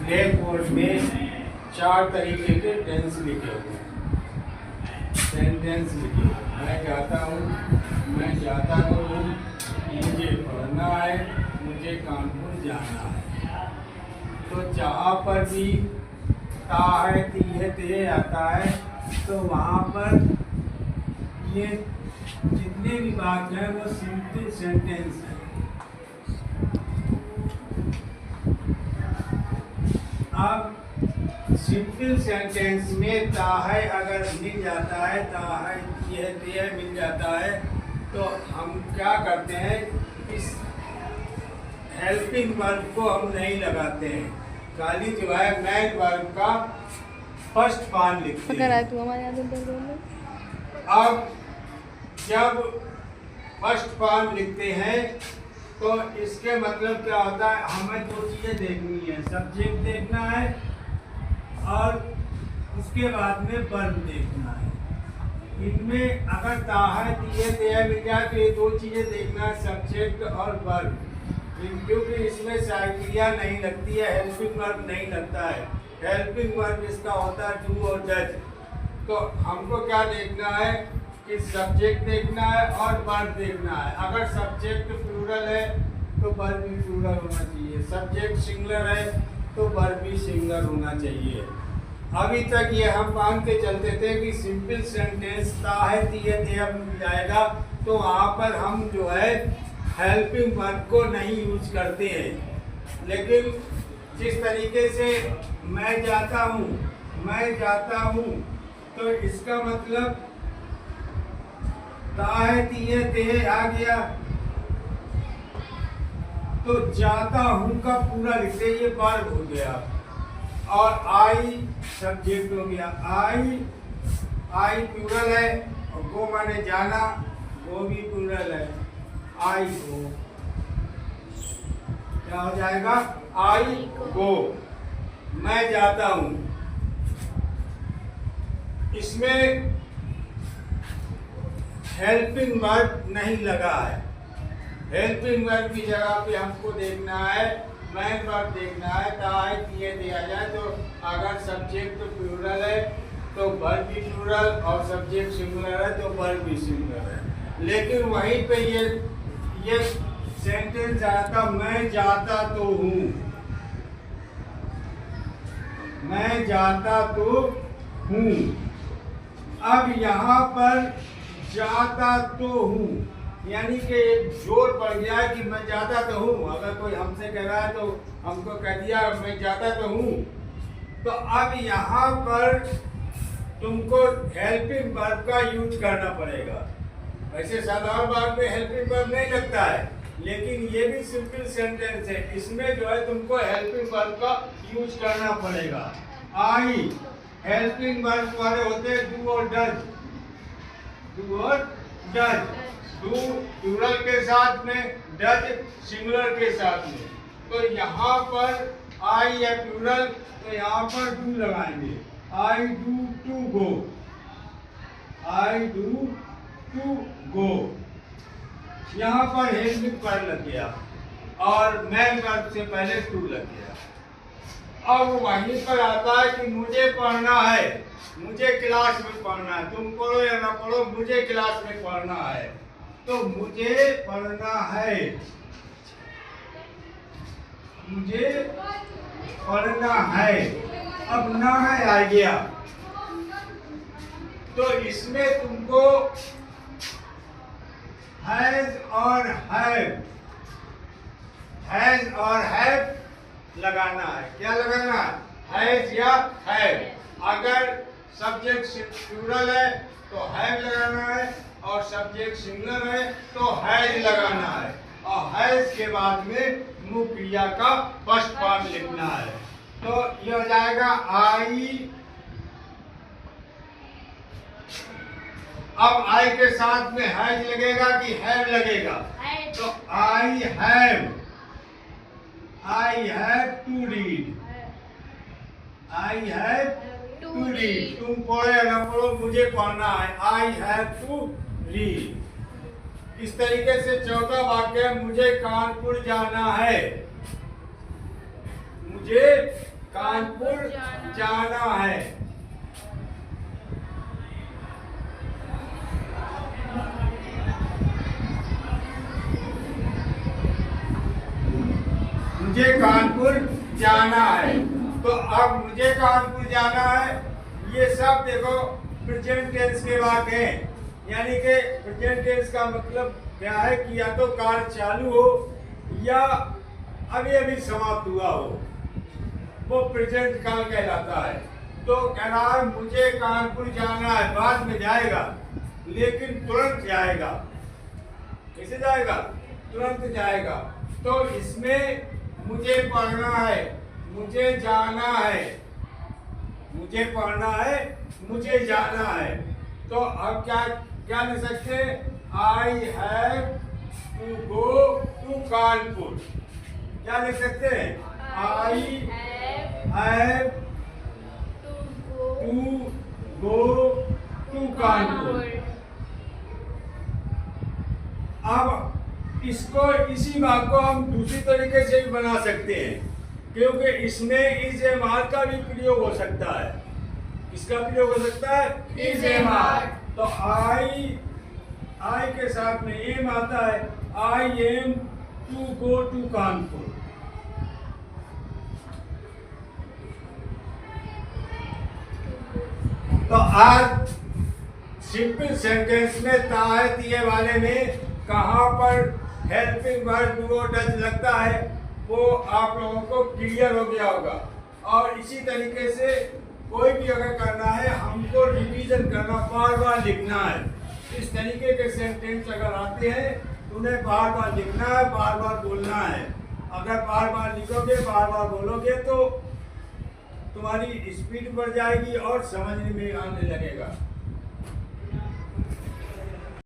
Black board में 4 तरीके के टेंस लिखे हुए हैं, सेंटेंस लिखे हुए हैं। मैं जाता हूँ, मैं जाता तो हूँ, मुझे पढ़ना है, मुझे कानपुर जाना है। तो जहाँ पर भी ता है, ती है, ते आता है, तो वहाँ पर ये जितने भी वाक्य हैं वो सिंपल सेंटेंस है। अब सिंपल सेंटेंस में ता है अगर मिल जाता है, ता है, ये है, ते है मिल जाता है, तो हम क्या करते हैं, इस हेल्पिंग वर्ब को हम नहीं लगाते हैं, खाली जो है मेन वर्ब का फर्स्ट फॉर्म लिखते हैं। अब जब फर्स्ट फॉर्म लिखते हैं तो इसके मतलब क्या होता है, हमें 2 चीज़ें देखनी है, सब्जेक्ट देखना है और उसके बाद में वर्ब देखना है। इनमें अगर ता है, ती है, ते है मिल जाए तो ये 2 चीज़ें देखना है, सब्जेक्ट और वर्ब। क्योंकि इसमें क्रिया नहीं लगती है, हेल्पिंग वर्ब नहीं लगता है। हेल्पिंग वर्ब इसका होता है डू और डज। तो हमको क्या देखना है कि सब्जेक्ट देखना है और वर्ब देखना है। अगर सब्जेक्ट प्लूरल है तो वर्ब भी प्लूरल होना चाहिए, सब्जेक्ट सिंगुलर है तो वर्ब भी सिंगुलर होना चाहिए। अभी तक ये हम मान के चलते थे कि सिंपल सेंटेंस ता है, ती है, ते है मिल जाएगा, तो वहाँ पर हम जो है हेल्पिंग वर्ब को नहीं यूज करते हैं। लेकिन जिस तरीके से मैं जाता हूँ, मैं जाता हूँ, तो इसका मतलब ता है, ती है, ते है आ गया, तो जाता हूँ का पूरा लिखते, ये वर्ब हो गया और आई सब्जेक्ट हो गया। आई प्लूरल है और गो माने जाना, वो भी प्लूरल है, आई गो। क्या हो जाएगा, आई गो, मैं जाता हूँ। इसमें हेल्पिंग वर्ब नहीं लगा है, हेल्पिंग वर्ब की जगह पे हमको देखना है मेन वर्ब देखना है। ता है, ती है, दिया जाए तो अगर सब्जेक्ट प्लूरल है तो वर्ब भी प्लूरल और सब्जेक्ट सिंगुलर है तो वर्ब भी सिंगुलर है। लेकिन वहीं पे ये सेंटेंस आया था, मैं जाता तो हूँ, मैं जाता तो हूँ। अब यहाँ पर जाता तो हूँ यानी कि एक जोर पड़ गया है कि मैं जाता तो हूँ। अगर कोई हमसे कह रहा है तो हमको कह दिया मैं जाता तो हूँ, तो अब यहाँ पर तुमको हेल्पिंग वर्ब का यूज करना पड़ेगा। वैसे साधारण वर्ब में हेल्पिंग वर्ब नहीं लगता है, लेकिन ये भी सिंपल सेंटेंस है, इसमें जो है तुमको हेल्पिंग वर्ब का यूज करना पड़ेगा। आई हेल्पिंग वर्ब वाले होते हैं डू और डज, डू और डज, डू प्लूरल के साथ में, डज सिंगुलर के साथ में। तो यहाँ पर आई है प्लूरल, तो यहाँ पर डू लगाएंगे, I do to go, I do to go. यहाँ पर हेल्पिंग वर्ब लग गया और मेन वर्ब से पहले टू लग गया। अब वहीं पर आता है कि मुझे पढ़ना है, मुझे क्लास में पढ़ना है, तुम पढ़ो या ना पढ़ो मुझे क्लास में पढ़ना है, तो मुझे पढ़ना है, मुझे पढ़ना है। अब ना है आ गया, तो इसमें तुमको हैज और हैव लगाना है। क्या लगाना है, हैज या हैव। अगर सब्जेक्ट प्लूरल है तो हैव लगाना है और सब्जेक्ट सिंगुलर है तो हैज लगाना है, और हैज के बाद में मुख्य क्रिया का फर्स्ट फॉर्म लिखना है। तो ये हो जाएगा आई। अब आई के साथ में हैज लगेगा कि हैव लगेगा, तो I have to read, I have to read. तुम पढ़ो या ना पढ़ो मुझे पढ़ना है, आई हैव टू रीड। इस तरीके से चौथा वाक्य, मुझे कानपुर जाना है, मुझे कानपुर जाना है। मुझे कानपुर जाना है। तो अब मुझे कानपुर जाना है, ये सब देखो प्रेजेंट टेंस के वाक्य हैं। यानी कि प्रेजेंट टेंस का मतलब क्या है कि या तो कार्य चालू हो या अभी अभी समाप्त हुआ हो, वो प्रेजेंट काल कहलाता है। तो कह रहा है मुझे कानपुर जाना है, बाद में जाएगा लेकिन तुरंत जाएगा। कैसे जाएगा? तुरंत जाएगा। तो इसमें मुझे पढ़ना है, मुझे जाना है, मुझे पढ़ना है, मुझे जाना है। तो अब क्या क्या लिख सकते हैं? I have to go to Kanpur. क्या लिख सकते हैं? I have to go to Kanpur. अब इसको इसी बात को हम दूसरी तरीके से भी बना सकते हैं, क्योंकि इसमें इज एम आर का भी प्रयोग हो सकता है। किसका प्रयोग हो सकता है? Is am are. तो आई के साथ में एम आता है, I am to go to Kanpur. तो आज सिंपल सेंटेंस में ता है तिये वाले में कहाँ पर हेल्पिंग वर्ब वो डज लगता है, वो आप लोगों को क्लियर हो गया होगा। और इसी तरीके से कोई भी अगर करना है, हमको रिवीजन करना, बार बार लिखना है। इस तरीके के सेंटेंस अगर आते हैं तो उन्हें बार बार लिखना है, बार बार बोलना है। अगर बार बार लिखोगे, बार बार बोलोगे तो तुम्हारी स्पीड बढ़ जाएगी और समझने में आने लगेगा।